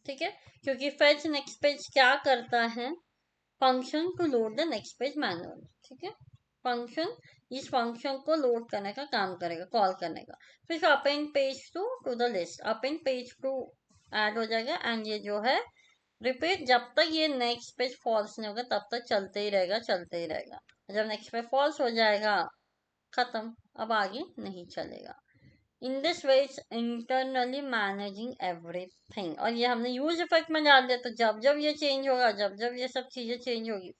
ठीक है, क्योंकि फेच नेक्स्ट पेज क्या करता है, function to load the next page manually. ठीक है, फंक्शन इस फंक्शन को लोड करने का काम करेगा, कॉल करने का. फिर append page to the list, append page to add हो जाएगा. एंड ये जो है रिपीट, जब तक ये नेक्स्ट पेज फॉल्स नहीं होगा तब तक चलते ही रहेगा, चलते ही रहेगा. जब नेक्स्ट पेज फॉल्स हो जाएगा, खत्म, अब आगे नहीं चलेगा. इन this way it's internally managing everything. और ये हमने यूज इफेक्ट में डाल दिया, तो जब जब ये चेंज होगा, जब जब ये सब चीजें चेंज होगी,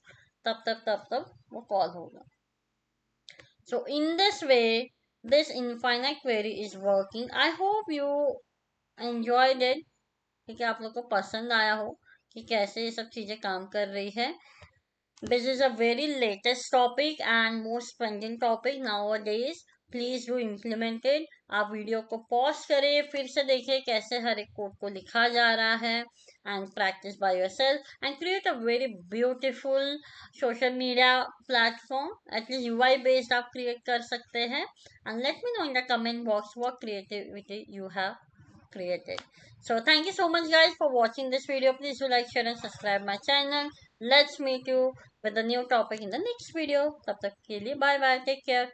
तब वो कॉल होगा. So in this way, this infinite query is working. I hope you enjoyed it. ठीक है, आप लोग को पसंद आया हो कि कैसे ये सब चीजें काम कर रही है. This is a very latest topic and most trending topic nowadays. Please do implement it. आप वीडियो को पॉज करें, फिर से देखिए कैसे हर एक कोड को लिखा जा रहा है, and practice by yourself and create a very beautiful social media platform. At least UI based आप create कर सकते हैं. And let me know in the comment box what creativity you have created. So thank you so much guys for watching this video. Please do like, share and subscribe my channel. Let's meet you with the new topic in the next video. तब तक के लिए bye bye, take care.